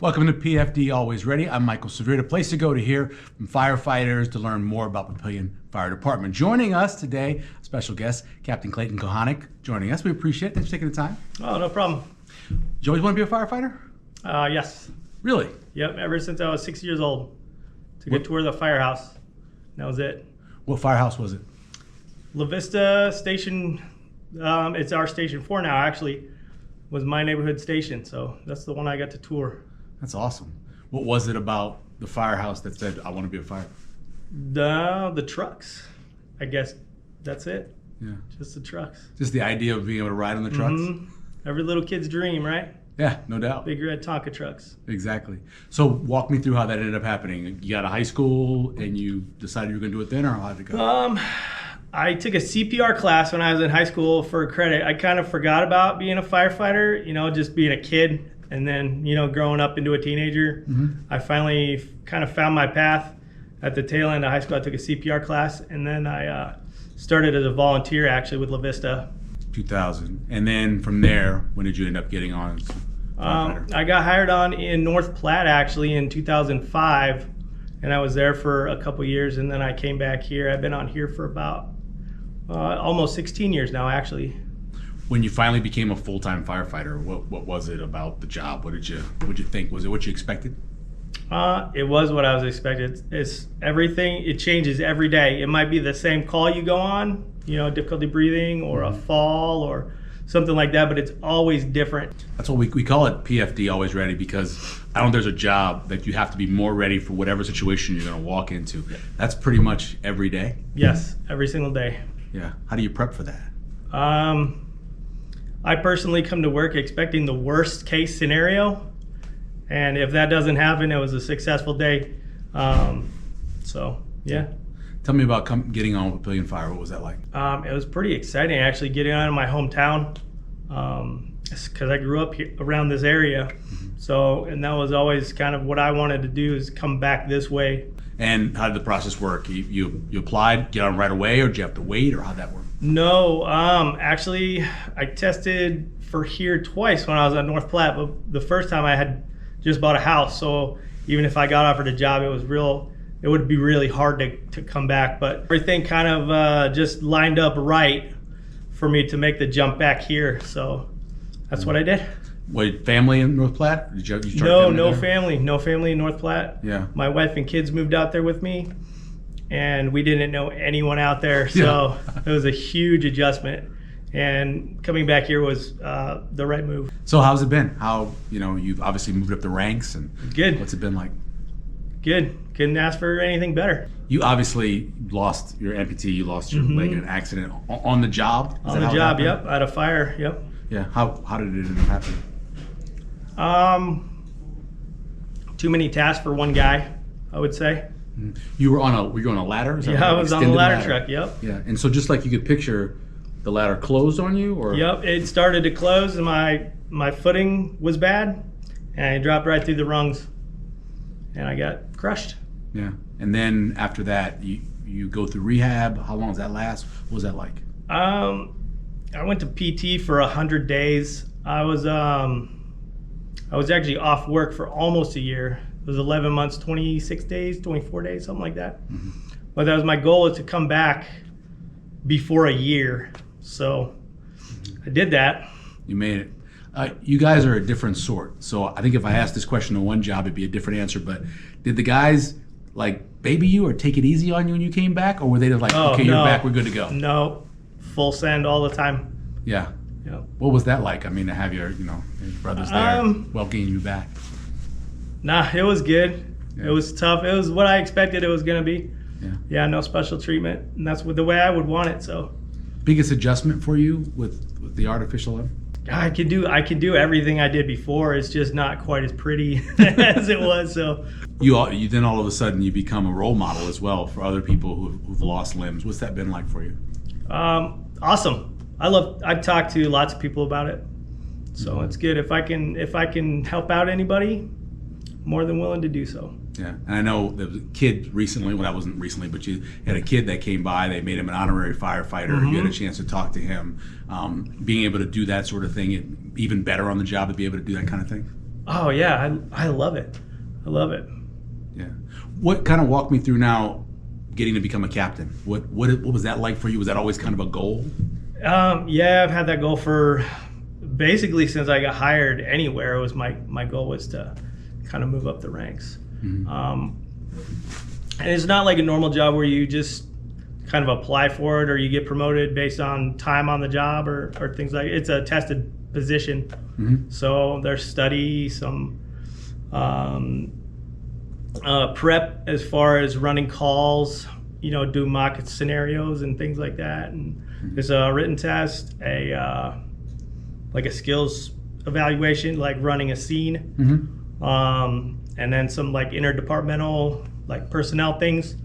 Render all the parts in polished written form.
Welcome to PFD Always Ready. I'm Michael Severe, the place to go to hear from firefighters to learn more about Papillion Fire Department. Joining us today, special guest, Captain Clayton Kulhanek, joining us. We appreciate it. Thanks for taking the time. Oh, no problem. Did you always want to be a firefighter? Yes. Really? Yep, ever since I was 6 years old. Took a tour of the firehouse. That was it. What firehouse was it? La Vista Station, it's our Station 4 now, actually, was my neighborhood station. So that's the one I got to tour. That's awesome. What was it about the firehouse that said, I want to be a firefighter? The trucks. I guess that's it. Yeah. Just the trucks. Just the idea of being able to ride on the trucks? Mm-hmm. Every little kid's dream, right? Yeah, no doubt. Big red Tonka trucks. Exactly. So walk me through how that ended up happening. You got to high school and you decided you were going to do it then, or how did it go? I took a CPR class when I was in high school for credit. I kind of forgot about being a firefighter, just being a kid. And then, growing up into a teenager, I finally kind of found my path at the tail end of high school. I took a CPR class, and then I started as a volunteer, actually, with La Vista. 2000. And then from there, when did you end up getting on as firefighter? I got hired on in North Platte, actually, in 2005, and I was there for a couple years, and then I came back here. I've been on here for about almost 16 years now, actually. When you finally became a full-time firefighter, what was it about the job? What did you think? Was it what you expected? It was what I was expecting. It's everything. It changes every day. It might be the same call you go on, difficulty breathing or a fall or something like that, but it's always different. That's what we call it PFD Always Ready, because I don't think there's a job that you have to be more ready for whatever situation you're going to walk into. Yeah. That's pretty much every day? Yes, every single day. Yeah. How do you prep for that? I personally come to work expecting the worst case scenario, and if that doesn't happen, it was a successful day. So yeah. Tell me about getting on with Papillion Fire. What was that like? It was pretty exciting, actually, getting out of my hometown, because I grew up here, around this area. So, and that was always kind of what I wanted to do, is come back this way. And how did the process work? You applied, get on right away, or did you have to wait, or how'd that work? No, actually, I tested for here twice when I was at North Platte, but the first time I had just bought a house, so even if I got offered a job, it would be really hard to come back, but everything kind of just lined up right for me to make the jump back here, so that's what I did. What, family in North Platte? Did you start No family in North Platte. Yeah. My wife and kids moved out there with me, and we didn't know anyone out there, so it was a huge adjustment. And coming back here was the right move. So how's it been? How, you've obviously moved up the ranks, and good. What's it been like? Good. Couldn't ask for anything better. You obviously lost your amputee, you lost your leg in an accident on the job? On the job, yep. At a fire, yep. Yeah. How did it end up happening? Too many tasks for one guy, I would say. You were on a ladder? Yeah, I was on the ladder truck, yep. Yeah, and so just like you could picture, the ladder closed on you, or? Yep, it started to close, and my footing was bad, and I dropped right through the rungs, and I got crushed. Yeah, and then after that, you go through rehab. How long does that last? What was that like? I went to PT for 100 days. I was actually off work for almost a year. It was 11 months, 26 days, 24 days, something like that. But that was my goal, is to come back before a year. So I did that. You made it. You guys are a different sort. So I think if I asked this question to one job, it'd be a different answer. But did the guys baby you or take it easy on you when you came back? Or were they like, okay, you're back, we're good to go? No, full send all the time. Yeah. Yep. What was that like? I mean, to have your brothers there welcoming you back. Nah, it was good. Yeah. It was tough. It was what I expected it was going to be. Yeah, no special treatment. And that's the way I would want it, so. Biggest adjustment for you with the artificial limb? I could do everything I did before. It's just not quite as pretty as it was, so. You then all of a sudden you become a role model as well for other people who've lost limbs. What's that been like for you? Awesome. I've talked to lots of people about it, so it's good. If I can help out anybody, more than willing to do so. Yeah, and I know there was a kid recently, well, that wasn't recently, but you had a kid that came by, they made him an honorary firefighter, you had a chance to talk to him. Being able to do that sort of thing, even better on the job, to be able to do that kind of thing? Oh yeah, I love it. I love it. Yeah. What kind of walk me through now getting to become a captain? What was that like for you? Was that always kind of a goal? Yeah, I've had that goal for basically since I got hired anywhere. It was my goal was to kind of move up the ranks. And it's not like a normal job where you just kind of apply for it or you get promoted based on time on the job or things like it's a tested position. So there's study, some prep as far as running calls, do mock scenarios and things like that. And there's a written test, like a skills evaluation, like running a scene, and then some like interdepartmental like personnel things,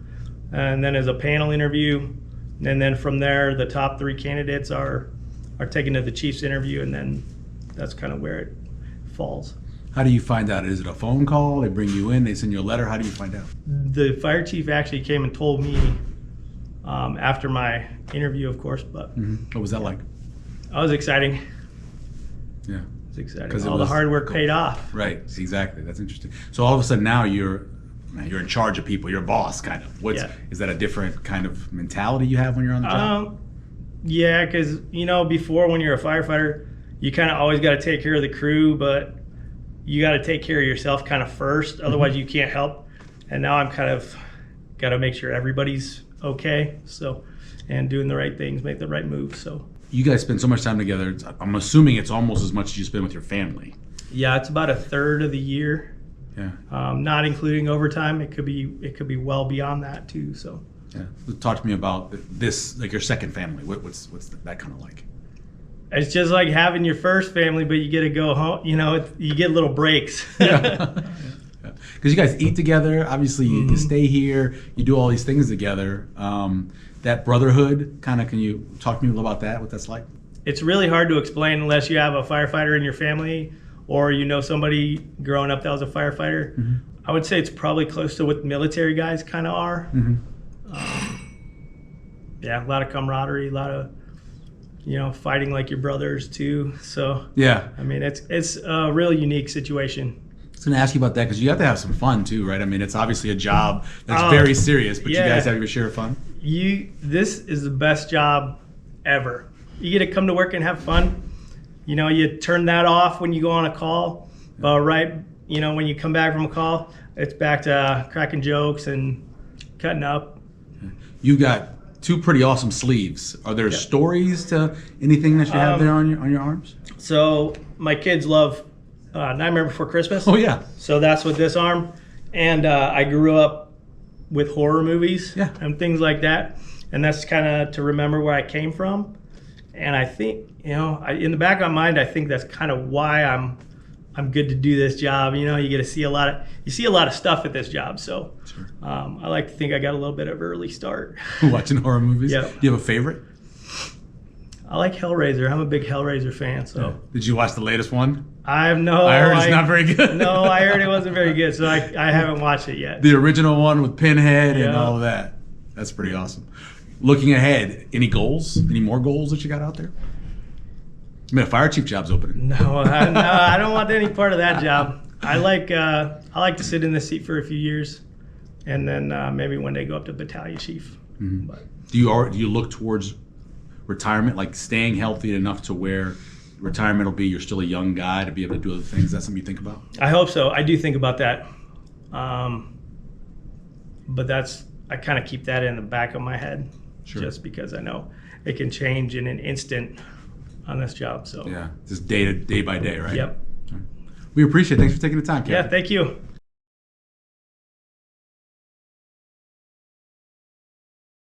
and then as a panel interview, and then from there the top 3 candidates are taken to the chief's interview, and then that's kind of where it falls. How do you find out? Is it a phone call? They bring you in, they send you a letter? How do you find out? The fire chief actually came and told me after my interview, of course, but What was that like? that was exciting. Yeah. It was exciting. All the hard work paid off. Right, exactly. That's interesting. So all of a sudden now you're in charge of people, you're a boss kind of. Is that a different kind of mentality you have when you're on the job? Yeah, because before when you're a firefighter, you kind of always got to take care of the crew, but you got to take care of yourself kind of first, otherwise you can't help. And now I'm kind of got to make sure everybody's okay, and doing the right things, make the right moves. So you guys spend so much time together. I'm assuming it's almost as much as you spend with your family. Yeah, it's about a third of the year. Yeah. Not including overtime. It could be well beyond that too. So. Yeah. Talk to me about this, like your second family. What's that kind of like? It's just like having your first family, but you get to go home. You get little breaks. Yeah. Because you guys eat together. Obviously, you stay here. You do all these things together. That brotherhood, kind of. Can you talk to me a little about that? What that's like? It's really hard to explain unless you have a firefighter in your family, or somebody growing up that was a firefighter. I would say it's probably close to what military guys kind of are. Yeah, a lot of camaraderie, a lot of fighting like your brothers too. So yeah, I mean it's a real unique situation. I was going to ask you about that because you have to have some fun too, right? I mean, it's obviously a job that's very serious, but you guys have your share of fun. This is the best job ever. You get to come to work and have fun. You turn that off when you go on a call, right? When you come back from a call, it's back to cracking jokes and cutting up. You got 2 pretty awesome sleeves. Are there stories to anything that you have there on your arms? So my kids love Nightmare Before Christmas. Oh yeah. So that's with this arm, and I grew up with horror movies and things like that, and that's kind of to remember where I came from. And I think in the back of my mind, I think that's kind of why I'm good to do this job. You get to see a lot of stuff at this job. So sure. I like to think I got a little bit of early start. Watching horror movies? Yeah. Do you have a favorite? I like Hellraiser. I'm a big Hellraiser fan. So. Yeah. Did you watch the latest one? I heard it's not very good. No, I heard it wasn't very good, so I haven't watched it yet. The original one with Pinhead and all of that. That's pretty awesome. Looking ahead, any goals? Any more goals that you got out there? I mean, a fire chief job's opening. No, I don't want any part of that job. I like to sit in the seat for a few years, and then maybe one day go up to battalion chief. But, do you look towards retirement, like staying healthy enough to where retirement will be you're still a young guy to be able to do other things? Is that something you think about? I hope so. I do think about that, but I kind of keep that in the back of my head, just because I know it can change in an instant on this job. So yeah, just day by day, right? Yep. We appreciate it. Thanks for taking the time, Kevin. Yeah, thank you.